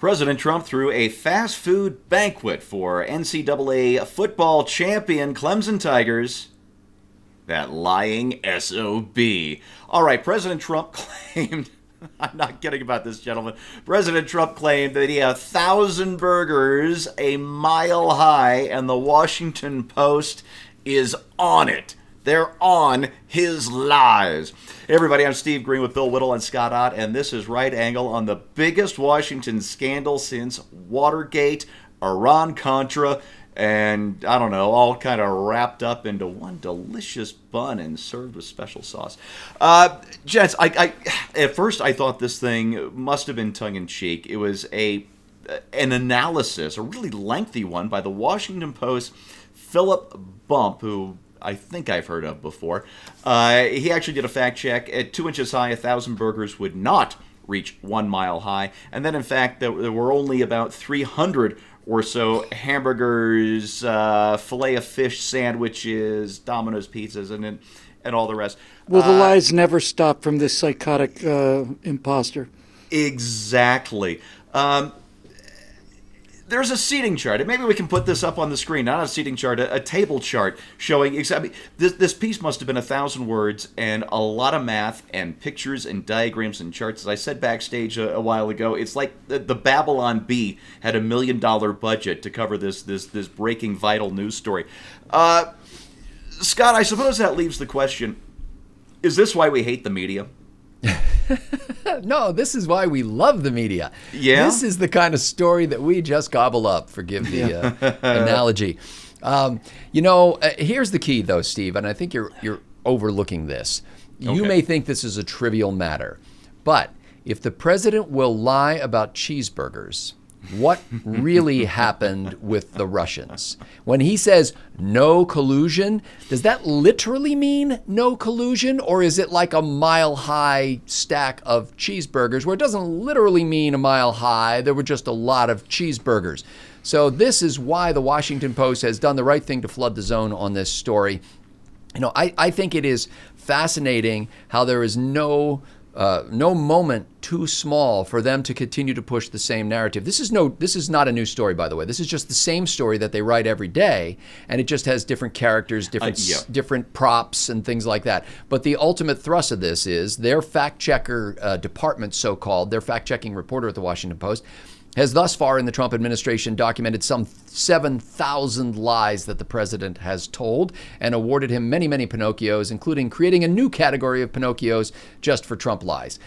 President Trump threw a fast food banquet for NCAA football champion Clemson Tigers. That lying SOB. All right, President Trump claimed, I'm not kidding about this, gentlemen. President Trump claimed that he had 1,000 burgers a mile high, and the Washington Post is on it. They're on his lies. Hey everybody, I'm Steve Green with Bill Whittle and Scott Ott, and this is Right Angle on the biggest Washington scandal since Watergate, Iran-Contra, and I don't know, all kind of wrapped up into one delicious bun and served with special sauce. Gents, I at first I thought this thing must have been tongue-in-cheek. It was an analysis, a really lengthy one, by the Washington Post, Philip Bump, who I think I've heard of before. He actually did a fact check. At 2 inches high, 1,000 burgers would not reach 1 mile high. And then, in fact, there were only about 300 or so hamburgers, filet of fish sandwiches, Domino's pizzas, and all the rest. Will the lies never stop from this psychotic imposter? Exactly. There's a seating chart. Maybe we can put this up on the screen. Not a seating chart, a table chart showing exactly. This piece must have been 1,000 words and a lot of math and pictures and diagrams and charts. As I said backstage a while ago, it's like the Babylon Bee had $1 million budget to cover this breaking vital news story. Scott, I suppose that leaves the question: is this why we hate the media? No, this is why we love the media. Yeah? This is the kind of story that we just gobble up, forgive the analogy. Here's the key, though, Steve, and I think you're overlooking this. You Okay. may think this is a trivial matter, but if the president will lie about cheeseburgers, what really happened with the Russians? When he says no collusion, does that literally mean no collusion? Or is it like a mile-high stack of cheeseburgers where it doesn't literally mean a mile high, there were just a lot of cheeseburgers? So this is why the Washington Post has done the right thing to flood the zone on this story. I think it is fascinating how there is no moment too small for them to continue to push the same narrative. This is not a new story, by the way. This is just the same story that they write every day, and it just has different characters, different props, and things like that. But the ultimate thrust of this is their fact checker department, so-called, their fact checking reporter at the Washington Post, has thus far in the Trump administration documented some 7,000 lies that the president has told and awarded him many, many Pinocchios, including creating a new category of Pinocchios just for Trump lies.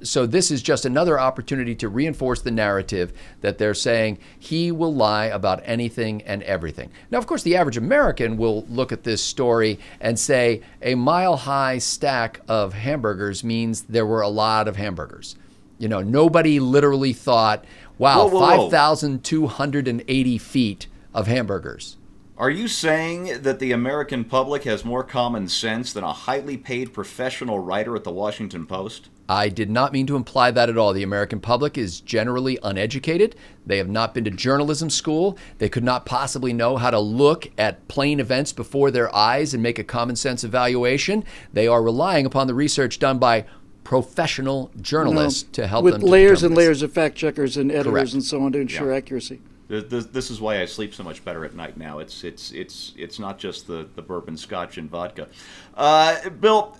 So this is just another opportunity to reinforce the narrative that they're saying he will lie about anything and everything. Now, of course, the average American will look at this story and say a mile-high stack of hamburgers means there were a lot of hamburgers. Nobody literally thought, wow, whoa. 5,280 feet of hamburgers. Are you saying that the American public has more common sense than a highly paid professional writer at the Washington Post? I did not mean to imply that at all. The American public is generally uneducated. They have not been to journalism school. They could not possibly know how to look at plain events before their eyes and make a common sense evaluation. They are relying upon the research done by professional journalists to help them with layers and this. layers of fact checkers and editors Correct. and so on to ensure accuracy. This is why I sleep so much better at night now. It's not just the bourbon, scotch, and vodka. Bill,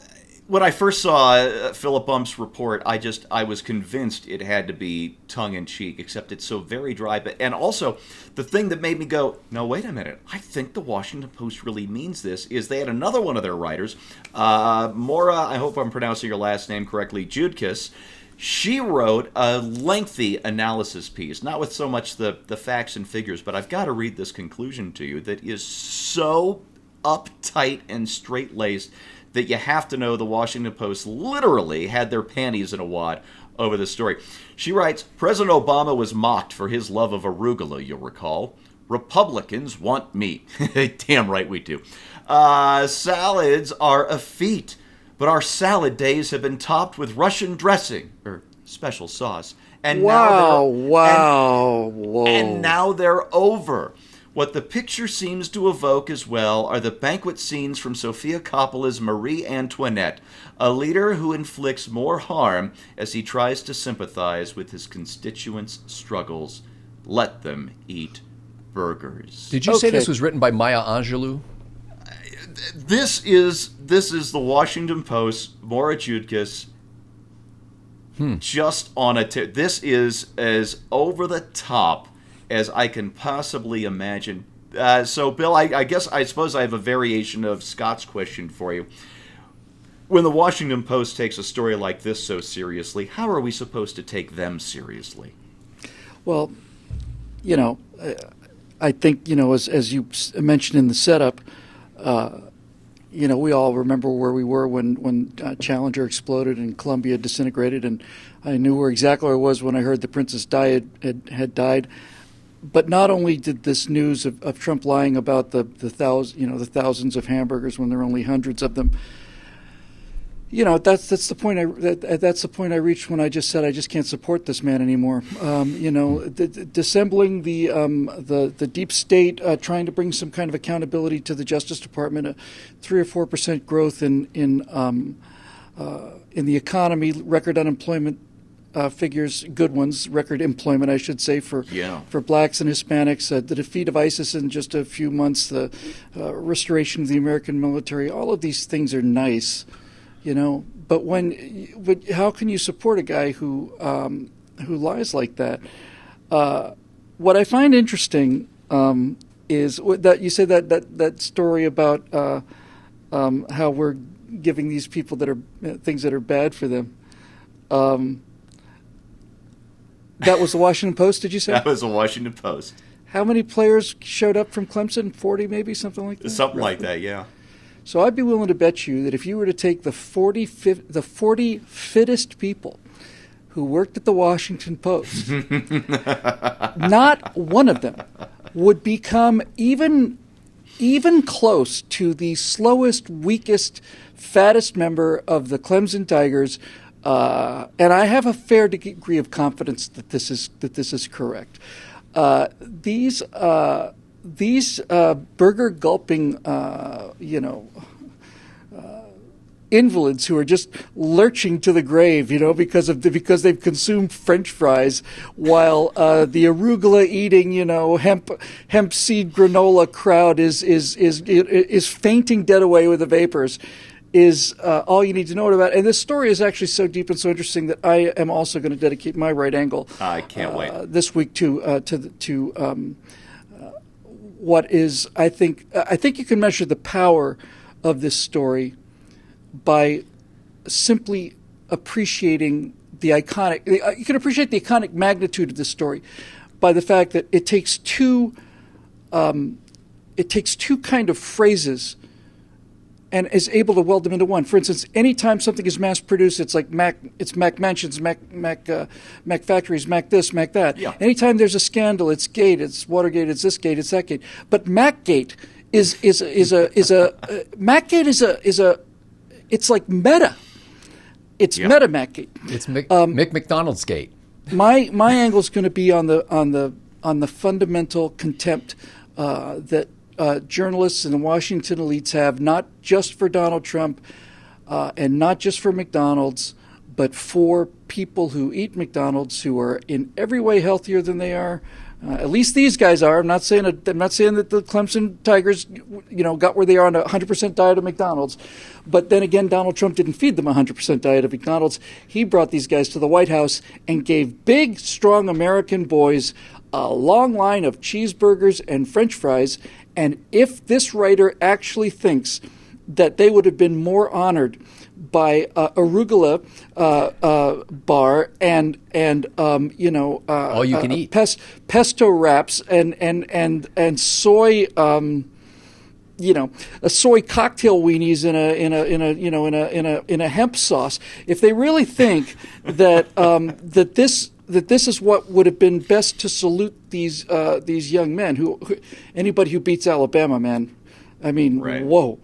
when I first saw Philip Bump's report, I was convinced it had to be tongue-in-cheek, except it's so very dry. And also, the thing that made me go, no, wait a minute, I think the Washington Post really means this, is they had another one of their writers, Maura, I hope I'm pronouncing your last name correctly, Judkis. She wrote a lengthy analysis piece, not with so much the facts and figures, but I've got to read this conclusion to you that is so uptight and straight-laced that you have to know the Washington Post literally had their panties in a wad over this story. She writes, President Obama was mocked for his love of arugula, you'll recall. Republicans want meat. Damn right we do. Salads are a feat, but our salad days have been topped with Russian dressing, or special sauce. And Wow. now they're over. What the picture seems to evoke as well are the banquet scenes from Sofia Coppola's Marie Antoinette, a leader who inflicts more harm as he tries to sympathize with his constituents' struggles. Let them eat burgers. Did you say this was written by Maya Angelou? This is the Washington Post, Maura Judkis, just on a this is as over the top as I can possibly imagine. So, Bill, I suppose I have a variation of Scott's question for you. When the Washington Post takes a story like this so seriously, how are we supposed to take them seriously? Well, I think, as you mentioned in the setup, we all remember where we were when Challenger exploded and Columbia disintegrated, and I knew where exactly I was when I heard the Princess Di had died. But not only did this news of Trump lying about the thousands of hamburgers when there are only hundreds of them, that's the point that's the point I reached when I just said I just can't support this man anymore. Dissembling the deep state, trying to bring some kind of accountability to the Justice Department, a 3 or 4% growth in the economy, record unemployment figures, good ones, record employment, I should say, for blacks and Hispanics, the defeat of ISIS in just a few months, the restoration of the American military. All of these things are nice, but how can you support a guy who lies like that? What I find interesting is that you say that story about how we're giving these people that are things that are bad for them. That was the Washington Post, did you say? That was the Washington Post. How many players showed up from Clemson? 40 maybe, something like that? Something like that, yeah. So I'd be willing to bet you that if you were to take the 40 fittest people who worked at the Washington Post, not one of them would become even close to the slowest, weakest, fattest member of the Clemson Tigers. And I have a fair degree of confidence that this is correct. These burger gulping, invalids who are just lurching to the grave, because they've consumed French fries, while the arugula eating, hemp seed granola crowd is fainting dead away with the vapors. Is all you need to know about. And this story is actually so deep and so interesting that I am also going to dedicate my right angle. I can't wait this week to what is I think you can measure the power of this story by simply appreciating the iconic. You can appreciate the iconic magnitude of this story by the fact that it takes two kind of phrases and is able to weld them into one. For instance, anytime something is mass-produced, it's like Mac mansions, Mac factories, Mac this, Mac that. Yeah. Anytime there's a scandal, it's Gate, it's Watergate, it's this Gate, it's that Gate. But Macgate is it's like meta. It's meta Macgate. It's Mick McDonald's Gate. My angle is going to be on the fundamental contempt that journalists and the Washington elites have, not just for Donald Trump and not just for McDonald's, but for people who eat McDonald's, who are in every way healthier than they are. At least these guys are. I'm not saying that the Clemson Tigers, got where they are on a 100% diet of McDonald's. But then again, Donald Trump didn't feed them a 100% diet of McDonald's. He brought these guys to the White House and gave big, strong American boys a long line of cheeseburgers and French fries. And if this writer actually thinks that they would have been more honored by arugula bar and all you can eat pesto wraps and soy soy cocktail weenies in a hemp sauce, if they really think that that this is what would have been best to salute these young men, anybody who beats Alabama, man, I mean, right. Whoa.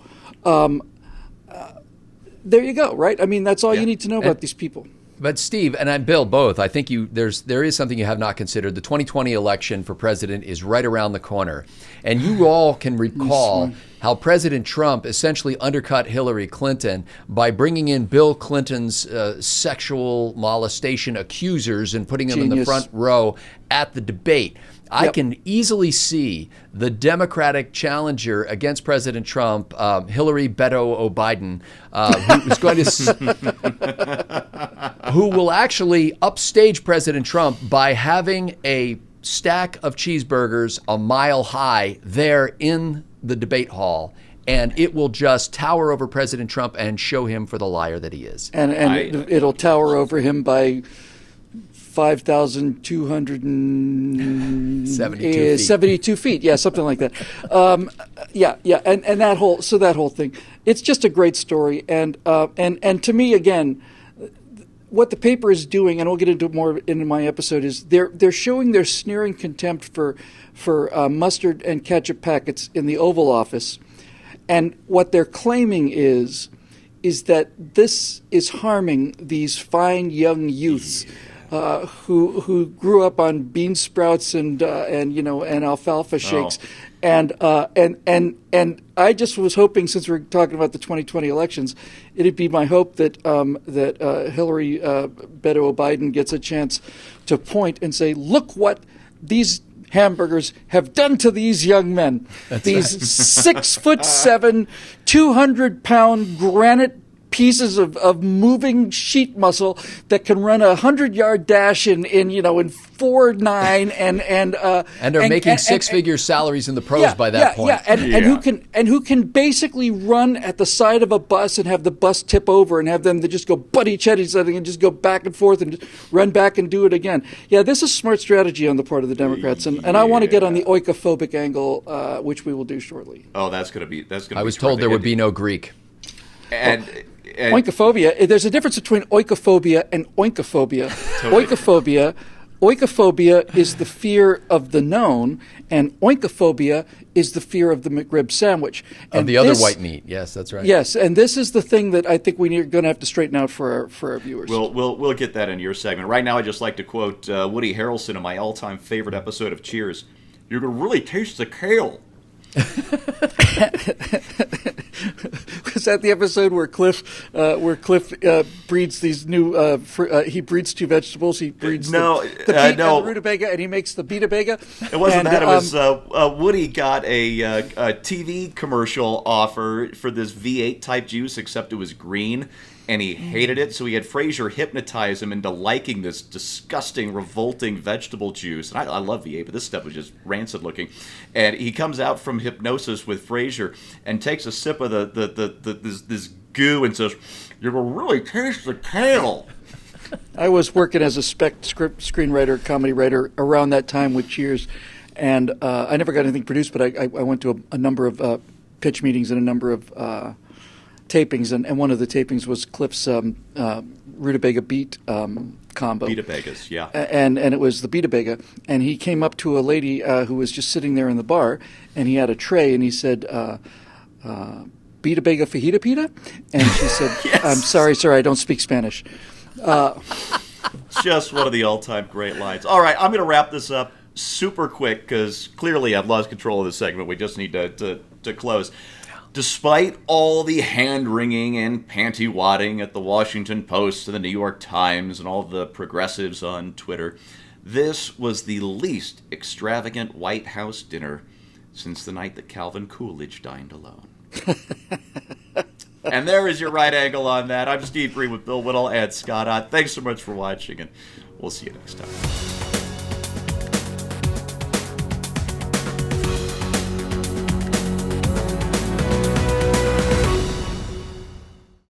There you go, right? I mean, that's all you need to know about these people. But Steve and Bill both, I think there is something you have not considered. The 2020 election for president is right around the corner. And you all can recall how President Trump essentially undercut Hillary Clinton by bringing in Bill Clinton's sexual molestation accusers and putting them in the front row at the debate. I can easily see the Democratic challenger against President Trump, Hillary Beto O'Biden, who's going to, who will actually upstage President Trump by having a stack of cheeseburgers a mile high there in the debate hall. And it will just tower over President Trump and show him for the liar that he is. And it'll tower over him by 5,272 feet. Yeah, something like that. And that whole thing. It's just a great story. And to me, again, what the paper is doing, and we'll get into more in my episode, is they're showing their sneering contempt for mustard and ketchup packets in the Oval Office, and what they're claiming is that this is harming these fine young youths. Who grew up on bean sprouts and alfalfa shakes, and I just was hoping, since we're talking about the 2020 elections, it'd be my hope that Hillary Beto O'Biden gets a chance to point and say, look what these hamburgers have done to these young men. These 6'7", 200-pound granite pieces of moving sheet muscle that can run a 100-yard dash in 4.9 and are making six-figure salaries in the pros by that point. And who can basically run at the side of a bus and have the bus tip over and have them to just go butt each other and just go back and forth and run back and do it again. Yeah, this is smart strategy on the part of the Democrats, and I want to get on the oikophobic angle, which we will do shortly. Oh, that's going to be. I was told there would be no Greek. And oikophobia. There's a difference between oikophobia and oinkophobia. Totally. Oikophobia is the fear of the known, and oinkophobia is the fear of the McRib sandwich. Of the other white meat. Yes, that's right. Yes, and this is the thing that I think we're going to have to straighten out for our viewers. We'll get that in your segment. Right now, I just like to quote Woody Harrelson in my all-time favorite episode of Cheers. "You're going to really taste the kale." Was that the episode where Cliff breeds these new? He breeds two vegetables. He breeds the beet and the rutabaga, and he makes the beetabaga. It wasn't that. It was Woody got a TV commercial offer for this V8 type juice, except it was green. And he hated it, so he had Frasier hypnotize him into liking this disgusting, revolting vegetable juice. And I love V8, but this stuff was just rancid looking. And he comes out from hypnosis with Frasier and takes a sip of this goo and says, "You're going to really taste the kale." I was working as a screenwriter, comedy writer around that time with Cheers, and I never got anything produced, but I went to a number of pitch meetings and a number of tapings, and one of the tapings was Cliff's rutabaga beet combo. Beetabagas, yeah. And it was the beetabaga. And he came up to a lady who was just sitting there in the bar, and he had a tray, and he said, "Beetabaga fajita pita?" And she said, Yes. "I'm sorry, sir, I don't speak Spanish." Just one of the all-time great lines. All right, I'm going to wrap this up super quick because clearly I've lost control of this segment. We just need to close. Despite all the hand-wringing and panty-wadding at the Washington Post and the New York Times and all the progressives on Twitter, this was the least extravagant White House dinner since the night that Calvin Coolidge dined alone. And there is your right angle on that. I'm Steve Green with Bill Whittle and Scott Ott. Thanks so much for watching, and we'll see you next time.